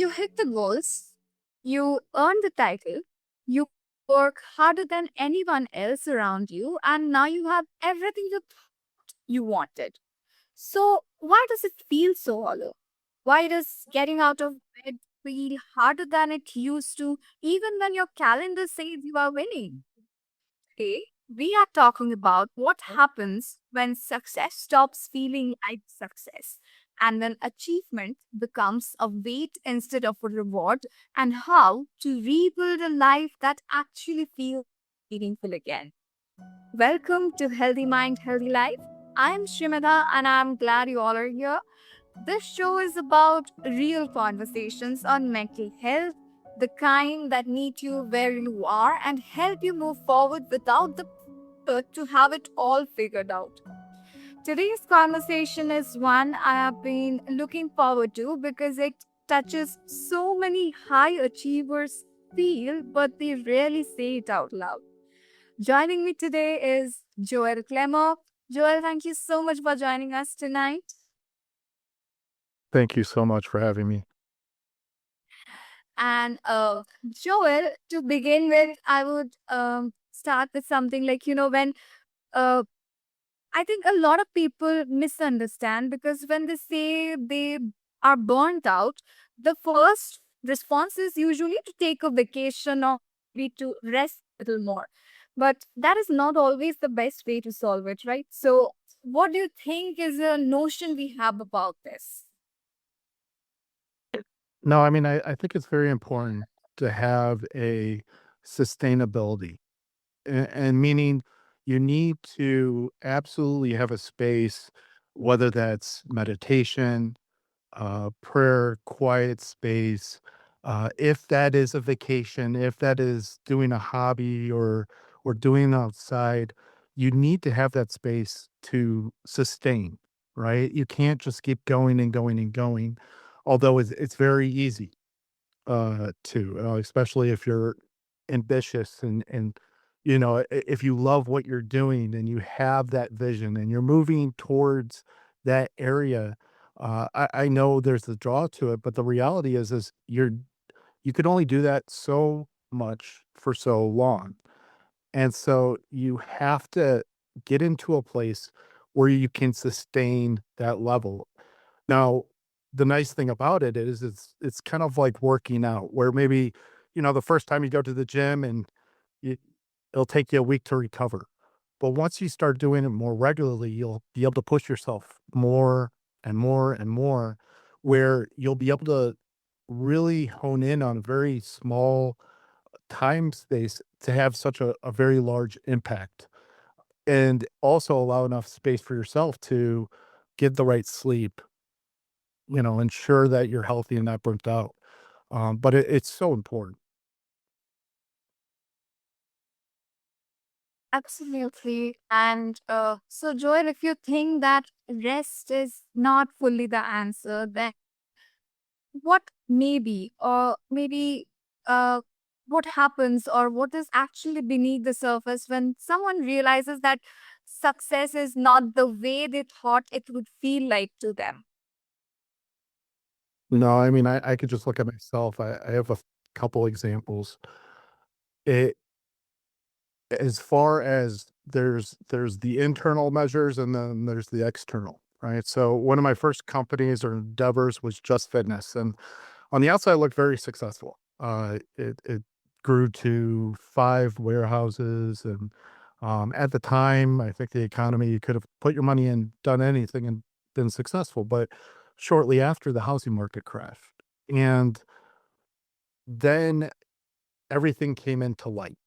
You hit the goals, you earn the title, you work harder than anyone else around you, and now you have everything you wanted. So, why does it feel so hollow? Why does getting out of bed feel harder than it used to, even when your calendar says you are winning? Today, we are talking about what happens when success stops feeling like success and when achievement becomes a weight instead of a reward, and how to rebuild a life that actually feels meaningful again. Welcome to Healthy Mind, Healthy Life. I'm Shrimada and I'm glad you all are here. This show is about real conversations on mental health, the kind that meet you where you are and help you move forward without the pressure to have it all figured out. Today's conversation is one I have been looking forward to because it touches so many high achievers feel, but they rarely say it out loud. Joining me today is Joel Klemmer. Joel, thank you so much for joining us tonight. Thank you so much for having me. And Joel, to begin with, I would start with something like, when uh, I think a lot of people misunderstand because when they say they are burnt out, the first response is usually to take a vacation or be to rest a little more. But that is not always the best way to solve it, right? So, what do you think is a notion we have about this? No, I mean, I think it's very important to have a sustainability, and meaning you need to absolutely have a space, whether that's meditation, prayer, quiet space. If that is a vacation, if that is doing a hobby or doing outside, you need to have that space to sustain, right? You can't just keep going and going and going. Although it's very easy to, especially if you're ambitious and if you love what you're doing and you have that vision and you're moving towards that area. I know there's a draw to it, but the reality is you could only do that so much for so long. And so you have to get into a place where you can sustain that level. Now, the nice thing about it is it's kind of like working out where maybe, the first time you go to the gym and it, it'll take you a week to recover. But once you start doing it more regularly, you'll be able to push yourself more and more and more, where you'll be able to really hone in on a very small time space to have such a very large impact, and also allow enough space for yourself to get the right sleep, ensure that you're healthy and not burnt out. But it's so important. Absolutely. And so, Joel, if you think that rest is not fully the answer, then what maybe, or maybe uh, what happens, or what is actually beneath the surface when someone realizes that success is not the way they thought it would feel like to them? No, I mean, I could just look at myself. I have a couple examples. It as far as there's the internal measures and then there's the external, right? So one of my first companies or endeavors was Just Fitness, and on the outside it looked very successful. It grew to 5 warehouses, and at the time, I think the economy, you could have put your money in, done anything, and been successful. But shortly after, the housing market crashed, and then everything came into light.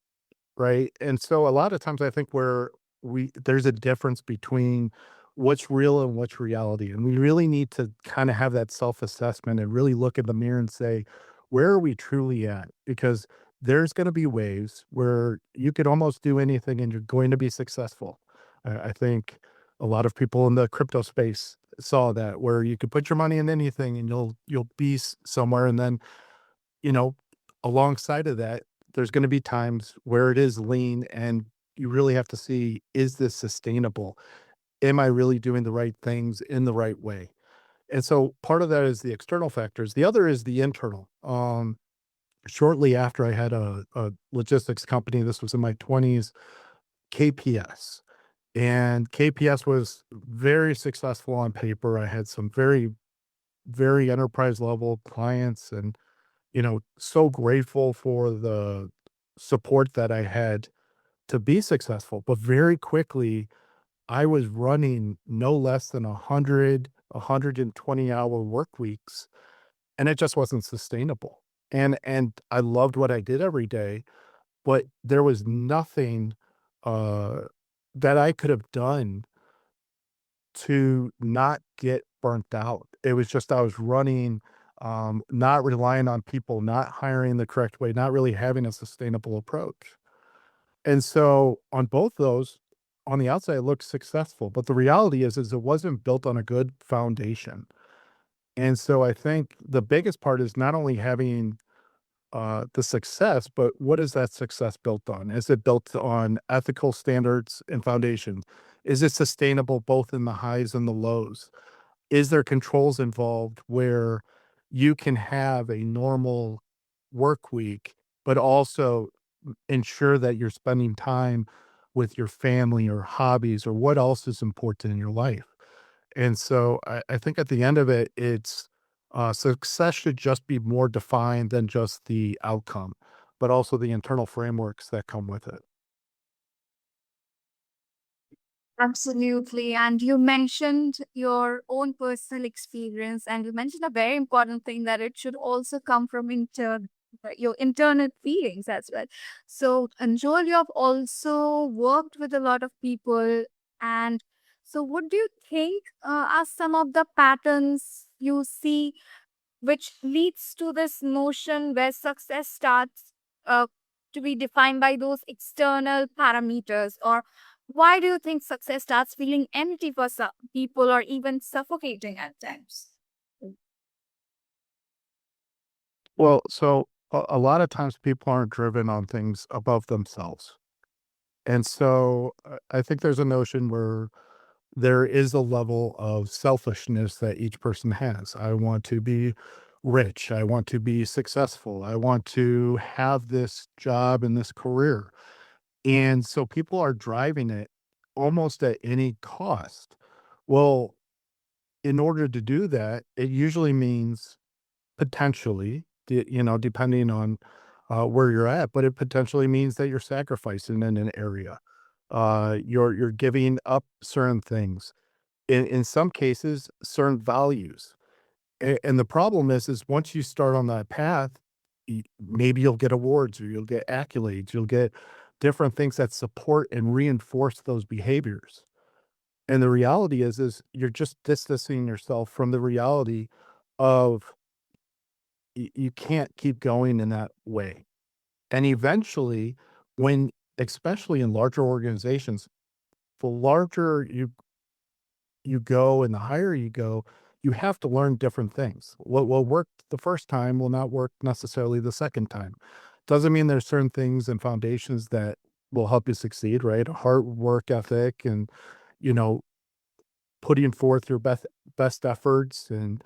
Right, and so a lot of times I think where we there's a difference between what's real and what's reality, and we really need to kinda have that self-assessment and really look in the mirror and say, "Where are we truly at?" Because there's gonna be ways where you could almost do anything and you're going to be successful. I think a lot of people in the crypto space saw that, where you could put your money in anything and you'll be somewhere, and then you know, alongside of that, there's gonna be times where it is lean and you really have to see, is this sustainable? Am I really doing the right things in the right way? And so part of that is the external factors. The other is the internal. Shortly after I had a logistics company, this was in my 20s, KPS. And KPS was very successful on paper. I had some very, very enterprise level clients and, so grateful for the support that I had to be successful. But very quickly, I was running no less than 120-hour work weeks, and it just wasn't sustainable. And I loved what I did every day, but there was nothing uh, that I could have done to not get burnt out. It was just I was running, not relying on people, not hiring the correct way, not really having a sustainable approach. And so on both those, on the outside, it looked successful, but the reality is it wasn't built on a good foundation. And so I think the biggest part is not only having the success, but what is that success built on? Is it built on ethical standards and foundation? Is it sustainable both in the highs and the lows? Is there controls involved where you can have a normal work week, but also ensure that you're spending time with your family or hobbies or what else is important in your life? And so I think at the end of it, it's success should just be more defined than just the outcome, but also the internal frameworks that come with it. Absolutely. And you mentioned your own personal experience, and you mentioned a very important thing that it should also come from your internal feelings as well. So, and Joel, you have also worked with a lot of people. And so, what do you think are some of the patterns you see which leads to this notion where success starts uh, to be defined by those external parameters? Or why do you think success starts feeling empty for some people or even suffocating at times? Well, so a lot of times people aren't driven on things above themselves. And so I think there's a notion where there is a level of selfishness that each person has. I want to be rich. I want to be successful. I want to have this job and this career. And so people are driving it almost at any cost. Well, in order to do that, it usually means potentially, depending on where you're at, but it potentially means that you're sacrificing in an area. You're giving up certain things. In some cases, certain values. And the problem is once you start on that path, maybe you'll get awards or you'll get accolades, you'll get different things that support and reinforce those behaviors. And the reality is you're just distancing yourself from the reality of you can't keep going in that way. And eventually, when especially in larger organizations, the larger you go and the higher you go, you have to learn different things. What worked the first time will not work necessarily the second time. Doesn't mean there's certain things and foundations that will help you succeed, right? A hard work ethic and, you know, putting forth your best efforts and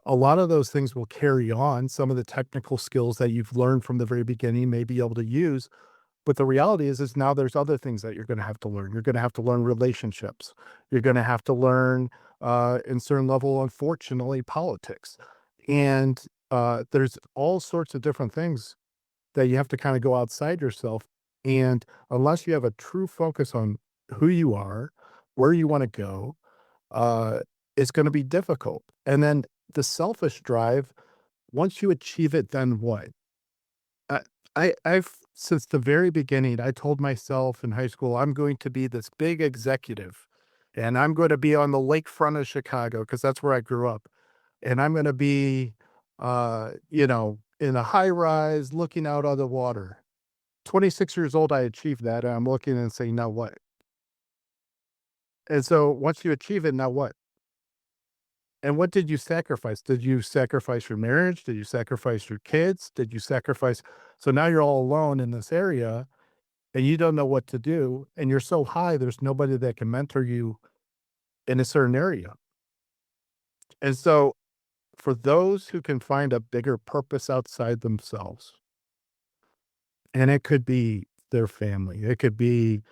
a lot of those things will carry on. Some of the technical skills that you've learned from the very beginning may be able to use, but the reality is now there's other things that you're gonna have to learn. You're gonna have to learn relationships. You're gonna have to learn, in certain level, unfortunately, politics. And, there's all sorts of different things that you have to kinda go outside yourself. And unless you have a true focus on who you are, where you wanna go, uh, it's gonna be difficult. And then the selfish drive, once you achieve it, then what? I I've since the very beginning, I told myself in high school, I'm going to be this big executive, and I'm gonna be on the lakefront of Chicago because that's where I grew up, and I'm gonna be, in a high rise looking out on the water. 26 years old, I achieved that, and I'm looking and saying, "Now what?" And so once you achieve it, now what? And what did you sacrifice? Did you sacrifice your marriage? Did you sacrifice your kids? Did you sacrifice so now you're all alone in this area and you don't know what to do, and you're so high, there's nobody that can mentor you in a certain area. And so for those who can find a bigger purpose outside themselves, and it could be their family, it could be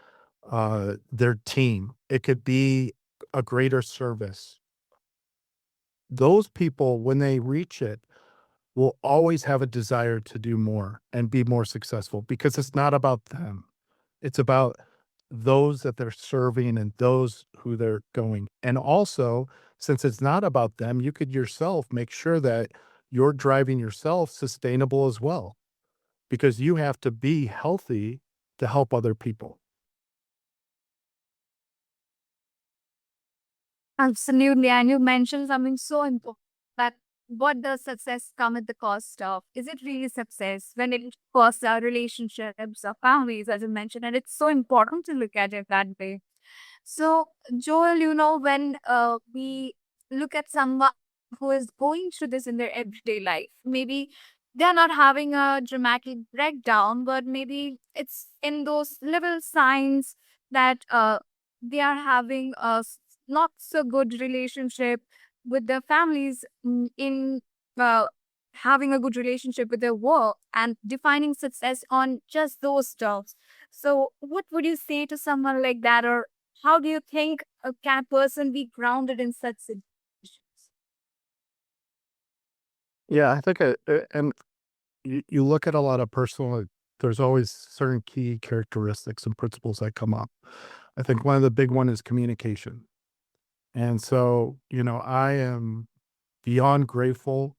their team, it could be a greater service. Those people, when they reach it, will always have a desire to do more and be more successful because it's not about them. It's about those that they're serving and those who they're going. And also, since it's not about them, you could yourself make sure that you're driving yourself sustainable as well, because you have to be healthy to help other people. Absolutely. And you mentioned something so important, that what does success come at the cost of? Is it really success when it costs our relationships, our families, as you mentioned? And it's so important to look at it that way. So, Joel, when we look at someone who is going through this in their everyday life, maybe they're not having a dramatic breakdown, but maybe it's in those little signs that they are having a not so good relationship with their families, in uh, having a good relationship with their work and defining success on just those terms. So, what would you say to someone like that, or how do you think can a person be grounded in such situations? Yeah, I think, and you look at a lot of personal, there's always certain key characteristics and principles that come up. I think one of the big one is communication. And so, I am beyond grateful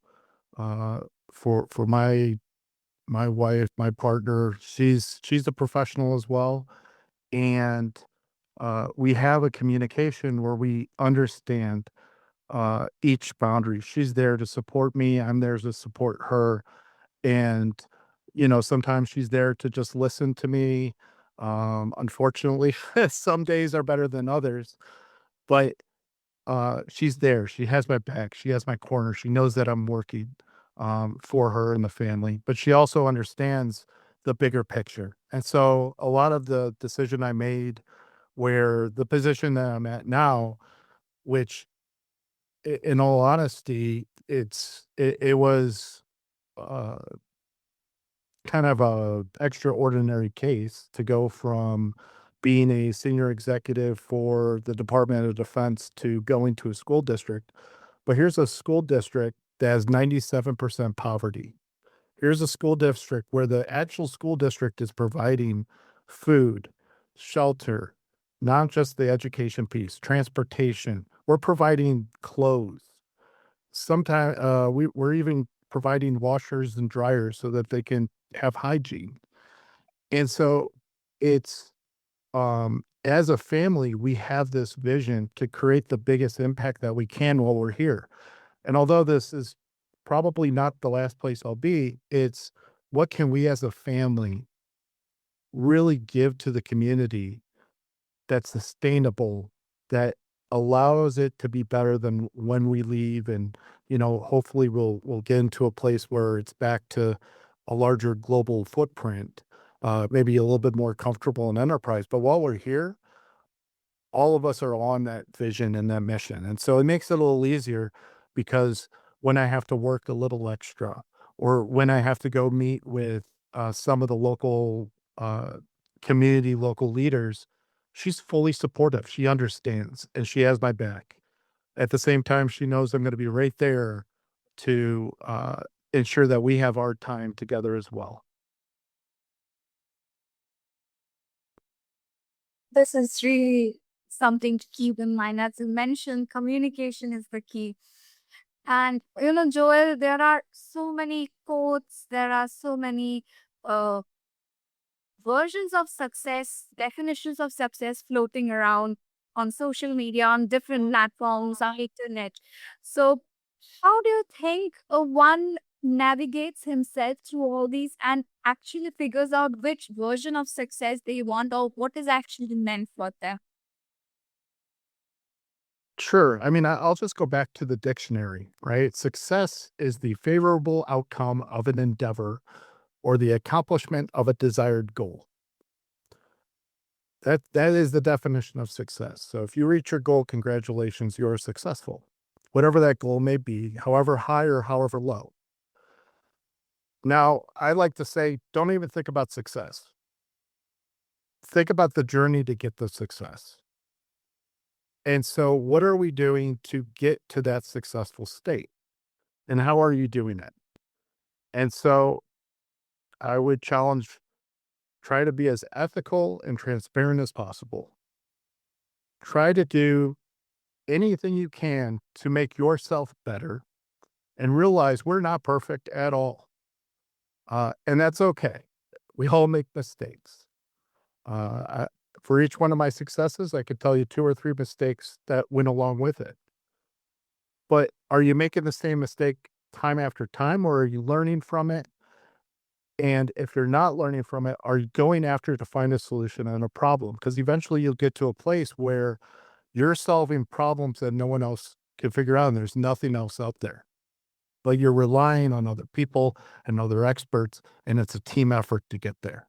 uh, for my wife, my partner. She's a professional as well, and we have a communication where we understand each boundary. She's there to support me. I'm there to support her, and sometimes she's there to just listen to me. Unfortunately, some days are better than others, but she's there. She has my back. She has my corner. She knows that I'm working, for her and the family, but she also understands the bigger picture. And so a lot of the decision I made, where the position that I'm at now, which in all honesty, it was, uh, kind of a extraordinary case to go from being a senior executive for the Department of Defense to going to a school district. But here's a school district that has 97% poverty. Here's a school district where the actual school district is providing food, shelter, not just the education piece, transportation. We're providing clothes. Sometimes we're even providing washers and dryers so that they can have hygiene. And so it's as a family, we have this vision to create the biggest impact that we can while we're here. And although this is probably not the last place I'll be, it's what can we as a family really give to the community that's sustainable, that allows it to be better than when we leave. And, hopefully we'll get into a place where it's back to a larger global footprint, maybe a little bit more comfortable in enterprise. But while we're here, all of us are on that vision and that mission. And so it makes it a little easier because when I have to work a little extra, or when I have to go meet with some of the local uh, community, local leaders, she's fully supportive. She understands and she has my back. At the same time, she knows I'm going to be right there to ensure that we have our time together as well. This is really something to keep in mind. As you mentioned, communication is the key. And, Joel, there are so many quotes, there are so many uh, versions of success, definitions of success floating around on social media, on different platforms, on internet. So, how do you think one navigates himself through all these and actually figures out which version of success they want, or what is actually meant for them? Sure. I mean, I'll just go back to the dictionary, right? Success is the favorable outcome of an endeavor or the accomplishment of a desired goal. That is the definition of success. So if you reach your goal, congratulations, you're successful. whatever that goal may be, however high or however low. Now, I like to say, don't even think about success. Think about the journey to get the success. And so, what are we doing to get to that successful state? And how are you doing it? And so, I would challenge try to be as ethical and transparent as possible. Try to do anything you can to make yourself better and realize we're not perfect at all. And that's okay. We all make mistakes. I, for each one of my successes, I could tell you two or three mistakes that went along with it. But are you making the same mistake time after time, or are you learning from it? And if you're not learning from it, are you going after it to find a solution and a problem? Because eventually you'll get to a place where you're solving problems that no one else can figure out, and there's nothing else out there. But you're relying on other people and other experts, and it's a team effort to get there.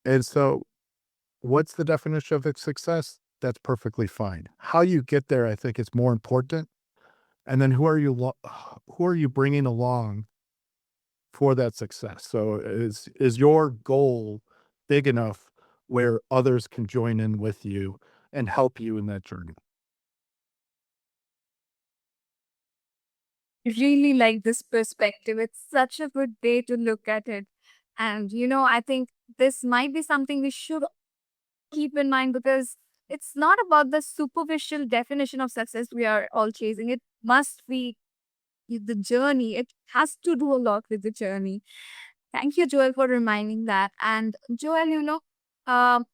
And so, what's the definition of a success? That's perfectly fine. How you get there, I think, is more important. And then who are you bringing along for that success? So, is your goal big enough where others can join in with you and help you in that journey? Really like this perspective. It's such a good way to look at it. And, I think this might be something we should keep in mind because it's not about the superficial definition of success we are all chasing. It must be the journey. It has to do a lot with the journey. Thank you, Joel, for reminding that. And Joel, um,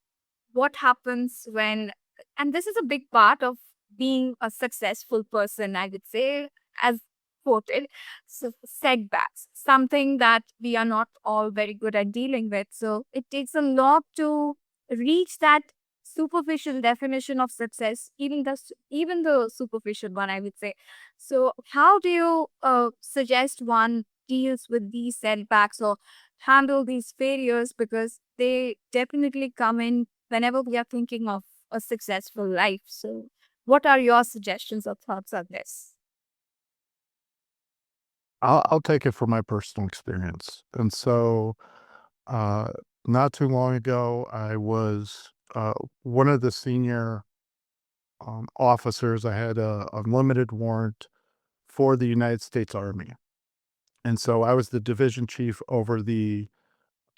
what happens when, and this is a big part of being a successful person, I would say, as quoted, so setbacks, something that we are not all very good at dealing with. So it takes a lot to reach that superficial definition of success, even the superficial one, I would say. So how do you suggest one deals with these setbacks or handle these failures, because they definitely come in whenever we are thinking of a successful life. So, what are your suggestions or thoughts on this? I'll take it from my personal experience. And so, uh, not too long ago, I was one of the senior officers. I had a unlimited warrant for the United States Army. And so I was the division chief over the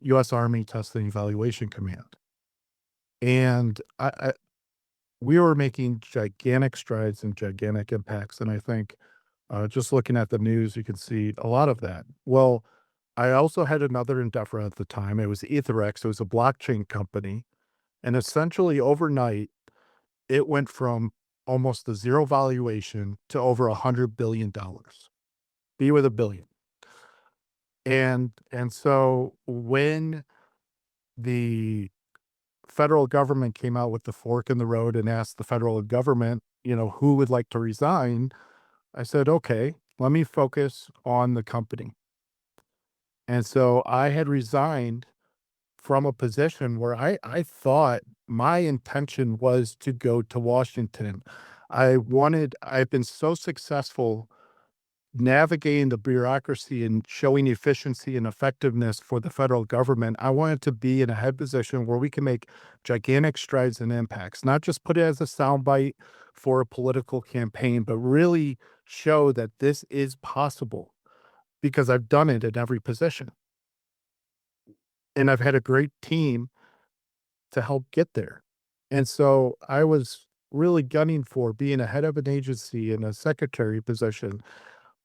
U.S. Army Testing Evaluation Command. And we were making gigantic strides and gigantic impacts. And I think just looking at the news, you can see a lot of that. Well, I also had another endeavor at the time. It was Etherex. It was a blockchain company. And essentially overnight, it went from almost a zero valuation to over $100 billion. Be with a billion. And so when the federal government came out with the fork in the road and asked the federal government, who would like to resign, I said, okay, let me focus on the company. And so I had resigned from a position where I thought my intention was to go to Washington. I've been so successful navigating the bureaucracy and showing efficiency and effectiveness for the federal government. I wanted to be in a head position where we can make gigantic strides and impacts, not just put it as a soundbite for a political campaign, but really show that this is possible because I've done it in every position. And I've had a great team to help get there. And so I was really gunning for being a head of an agency in a secretary position.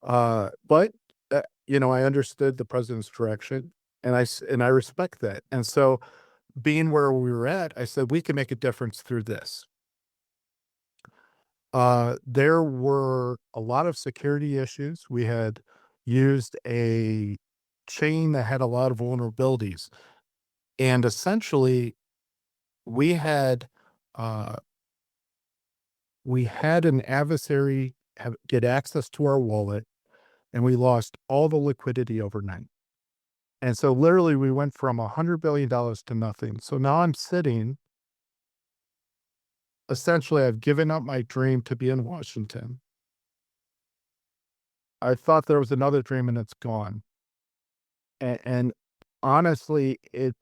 But I understood the president's direction, and I respect that. And so, being where we were at, I said we can make a difference through this. There were a lot of security issues. We had used a chain that had a lot of vulnerabilities, and essentially, we had uh, we had an adversary get access to our wallet, and we lost all the liquidity overnight. And so literally we went from $100 billion to nothing. So now I'm sitting essentially, I've given up my dream to be in Washington. I thought there was another dream and it's gone. And honestly, it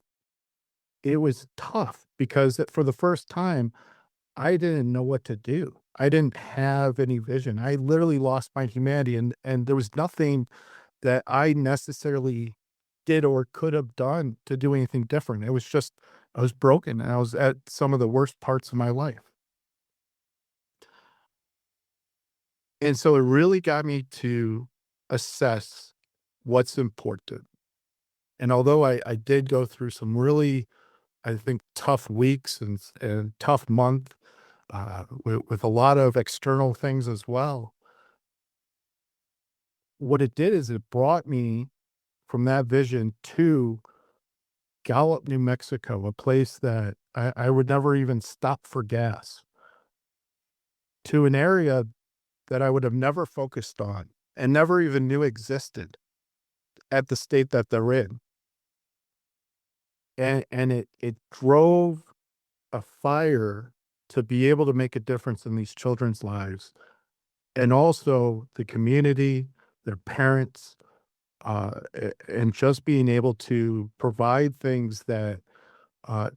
was tough because for the first time, I didn't know what to do. I didn't have any vision. I literally lost my humanity, and there was nothing that I necessarily did or could have done to do anything different. It was just I was broken and I was at some of the worst parts of my life. And so it really got me to assess what's important. And although I did go through some really, I think, tough weeks and tough month with a lot of external things as well, what it did is it brought me from that vision to Gallup, New Mexico, a place that I would never even stop for gas, to an area that I would have never focused on and never even knew existed at the state that they're in. And it drove a fire to be able to make a difference in these children's lives and also the community, their parents, and just being able to provide things that uh,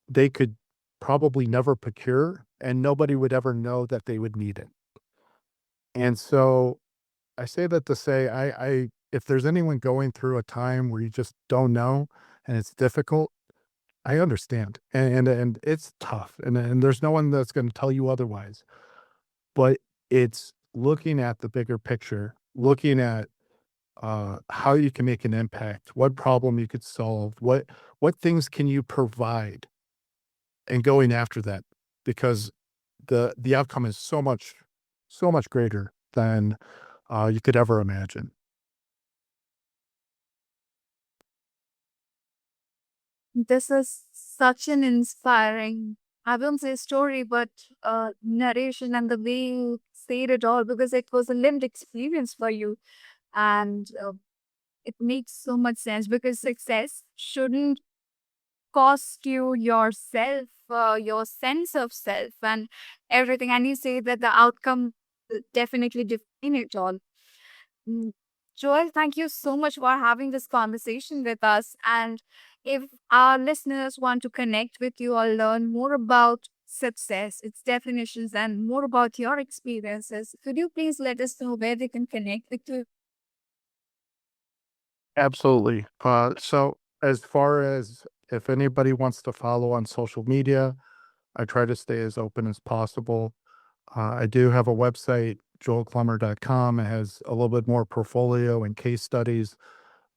they could probably never procure and nobody would ever know that they would need it. And so I say that to say, if there's anyone going through a time where you just don't know and it's difficult, I understand, and it's tough, and there's no one that's gonna tell you otherwise, but it's looking at the bigger picture, looking at, how you can make an impact, what problem you could solve, what things can you provide, and going after that, because the outcome is so much greater than, you could ever imagine. This is such an inspiring, I won't say story, but narration and the way you said it all, because it was a lived experience for you. And it makes so much sense because success shouldn't cost you yourself, your sense of self, and everything. And you say that the outcome will definitely define it all. Mm, Joel, thank you so much for having this conversation with us. And if our listeners want to connect with you or learn more about success, its definitions, and more about your experiences, could you please let us know where they can connect with you? Absolutely. So as far as if anybody wants to follow on social media, I try to stay as open as possible. I do have a website, joelklemmer.com. It has a little bit more portfolio and case studies,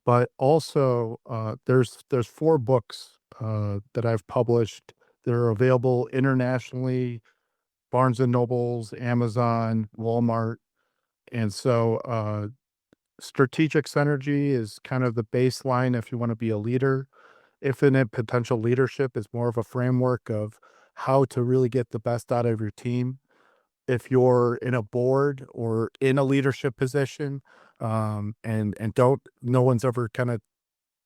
but also there's 4 books that I've published. They're available internationally, Barnes and Nobles, Amazon, Walmart, and so strategic synergy is kind of the baseline if you want to be a leader. Infinite potential leadership is more of a framework of how to really get the best out of your team. If you're in a board or in a leadership position, and don't no one's ever kind of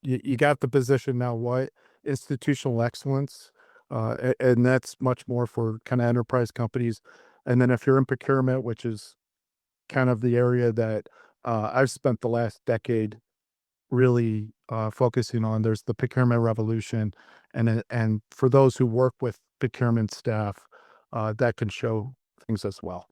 you got the position now what institutional excellence, and that's much more for kind of enterprise companies. And then if you're in procurement, which is kind of the area that I've spent the last decade really focusing on. There's the procurement revolution, and for those who work with procurement staff, that can show things as well.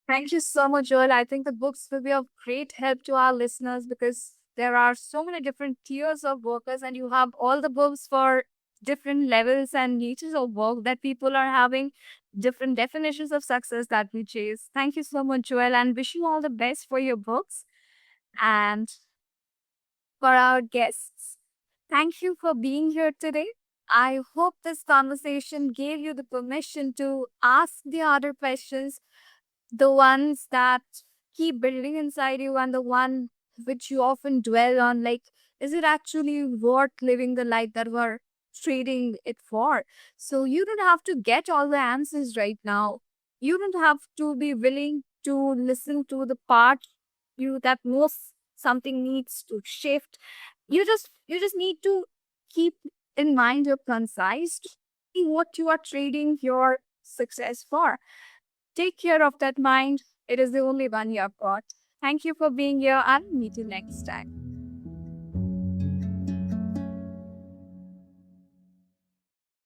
Thank you so much, Joel. I think the books will be of great help to our listeners because there are so many different tiers of workers, and you have all the books for different levels and niches of work that people are having, different definitions of success that we chase. Thank you so much, Joel, and wish you all the best for your books and for our guests. Thank you for being here today. I hope this conversation gave you the permission to ask the other questions, the ones that keep building inside you and the one which you often dwell on, like, is it actually worth living the life that we're trading it for? So you don't have to get all the answers right now. You don't have to be willing to listen to the part you that knows something needs to shift. You just need to keep in mind, you're concise in what you are trading your success for. Take care of that mind. It is the only one you have got. Thank you for being here and meet you next time.